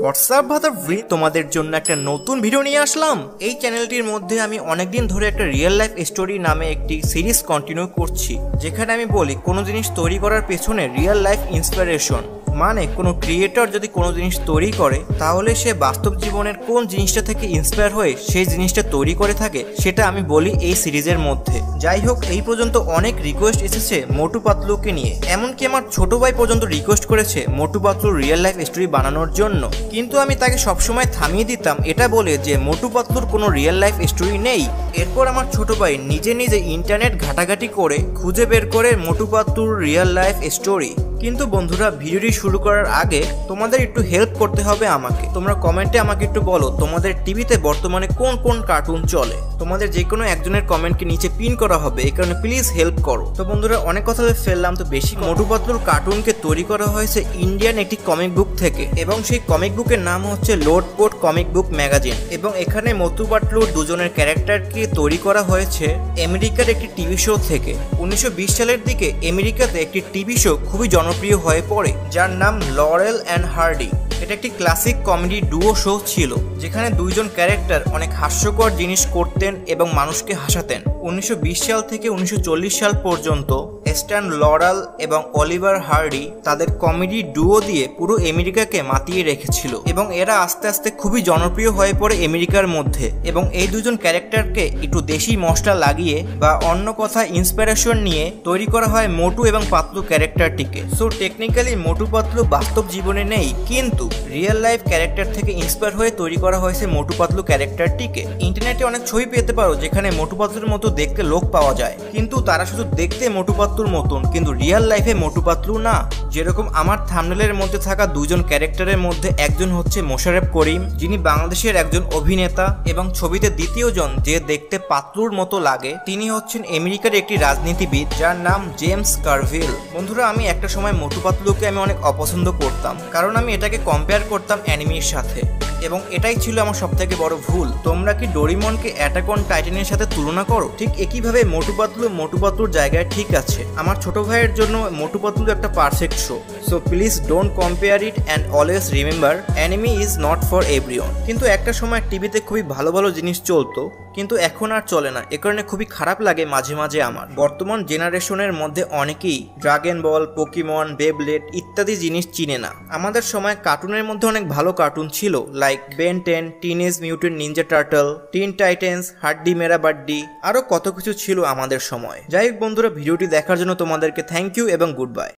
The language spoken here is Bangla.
হোয়াটসঅ্যাপ ভাতা তোমাদের জন্য একটা নতুন ভিডিও নিয়ে আসলাম। এই চ্যানেলটির মধ্যে আমি অনেকদিন ধরে একটা রিয়েল লাইফ স্টোরি নামে একটি সিরিজ কন্টিনিউ করছি, যেখানে আমি বলি কোনো জিনিস তৈরি করার পেছনে রিয়েল লাইফ ইন্সপিরেশন, মানে কোনো ক্রিয়েটর যদি কোনো জিনিস তৈরি করে তাহলে সে বাস্তব জীবনের কোন জিনিসটা থেকে ইন্সপায়ার হয়ে সেই জিনিসটা তৈরি করে থাকে, সেটা আমি বলি এই সিরিজের মধ্যে। যাই হোক, এই পর্যন্ত অনেক রিকোয়েস্ট এসেছে মোটু পাতলুকে নিয়ে, এমনকি আমার ছোট ভাই পর্যন্ত রিকোয়েস্ট করেছে মোটু পাতলুর রিয়েল লাইফ স্টোরি বানানোর জন্য। কিন্তু আমি তাকে সবসময় থামিয়ে দিতাম এটা বলে যে মোটু পাতলুর কোনো রিয়েল লাইফ স্টোরি নেই। এরপর আমার ছোট ভাই নিজে নিজে ইন্টারনেট ঘাটাঘাটি করে খুঁজে বের করে মোটু পাতলুর রিয়েল লাইফ স্টোরি। কিন্তু বন্ধুরা, ভিডিওটি শুরু করার আগে তোমাদের একটু হেল্প করতে হবে আমাকে। তোমরা কমেন্টে আমাকে একটু বলো তোমাদের টিভিতে বর্তমানে কোন কোন কার্টুন চলে। তোমাদের যে কোনো একজনের কমেন্টকে নিচে পিন করা হবে, এই কারণে প্লিজ হেল্প করো। তো বন্ধুরা, অনেক কথা ফেললাম, তো বেশি। মোটু পাতলুর কার্টুনকে তৈরি করা হয়েছে ইন্ডিয়ান একটি কমিক বুক থেকে, এবং সেই কমিক বুকের নাম হচ্ছে লোডপোর্ট কমিক বুক ম্যাগাজিন। এবং এখানে মোটু পাতলুর দুজনের ক্যারেক্টারকে তৈরি করা হয়েছে আমেরিকার একটি টিভি শো থেকে। 1920 সালের দিকে আমেরিকাতে একটি টিভি শো খুবই জনপ্রিয় হয়ে পড়ে, যার নাম লরেল অ্যান্ড হার্ডি। এটা একটি ক্লাসিক কমেডি ডুও শো ছিল, যেখানে দুইজন ক্যারেক্টার অনেক হাস্যকর জিনিস করতেন এবং মানুষকে হাসাতেন। 1920 সাল থেকে 1940 সাল পর্যন্ত স্ট্যান লরেল এবং অলিভার হার্ডি তাদের কমেডি ডুও দিয়ে পুরো আমেরিকাকে মাতিয়ে রেখেছিল, এবং এরা আস্তে আস্তে খুবই জনপ্রিয় হয়ে পড়ে আমেরিকার মধ্যে। এবং এই দুজন ক্যারেক্টারকে একটু দেশি মশলা লাগিয়ে বা অন্য কথা ইন্সপিরেশন নিয়ে তৈরি করা হয় মোটু এবং পাতলু ক্যারেক্টারটিকে। সো টেকনিক্যালি মোটু পাতলু বাস্তব জীবনে নেই, কিন্তু রিয়েল লাইফ ক্যারেক্টার থেকে ইন্সপায়ার হয়ে তৈরি করা হয়েছে মোটু পাতলু ক্যারেক্টারটিকে। ইন্টারনেটে অনেক ছবি পেতে পারো যেখানে মোটু পাতলুর মতো দেখতে লোক পাওয়া যায়, কিন্তু তারা শুধু দেখতে মোটু পাতলুর মতন, কিন্তু রিয়েল লাইফে মোটু পাতলু না। যেরকম আমার থাম্বনেলের মধ্যে থাকা দুজন ক্যারেক্টারের মধ্যে একজন হচ্ছে মোশাররফ করিম, যিনি বাংলাদেশের একজন অভিনেতা, এবং ছবিতে দ্বিতীয় জন যে দেখতে পাতলুর মতো লাগে তিনি হচ্ছেন আমেরিকার একটি রাজনীতিবিদ, যার নাম জেমস কারভিল। বন্ধুরা, আমি একটা সময় মোটু পাতলুকে আমি অনেক অপছন্দ করতাম, কারণ আমি এটাকে কম্পেয়ার করতাম অ্যানিমির সাথে, এবং এটাই ছিল আমার সবথেকে বড় ভুল। তোমরা কি ডোরিমনকে অ্যাটাক অন টাইটানের সাথে তুলনা করো? ঠিক একইভাবে মোটু পাতলুর জায়গায় ঠিক আছে। আমার ছোট ভাইয়ের জন্য মোটু পাতলু একটা perfect show. So please don't compare it and always remember enemy is not for everyone. কিন্তু একটা সময় টিভিতে খুবই ভালো ভালো জিনিস চলতো, কিন্তু এখন আর চলে না। এ কারণে খুবই খারাপ লাগে মাঝে মাঝে আমার। বর্তমান জেনারেশনের মধ্যে অনেকেই ড্রাগন বল, পোকিমন, বেবলেট ইত্যাদি জিনিস চিনে না। আমাদের সময় কার্টুনের মধ্যে অনেক ভালো কার্টুন ছিল, like Ben 10, teenage mutant Ninja turtle, tin titans, হাড্ডি মেরা বাড্ডি, আরো কত কিছু ছিল আমাদের সময়। যাই হোক বন্ধুরা, ভিডিওটি দেখার জন্য তোমাদেরকে থ্যাংক ইউ এবং গুড বাই।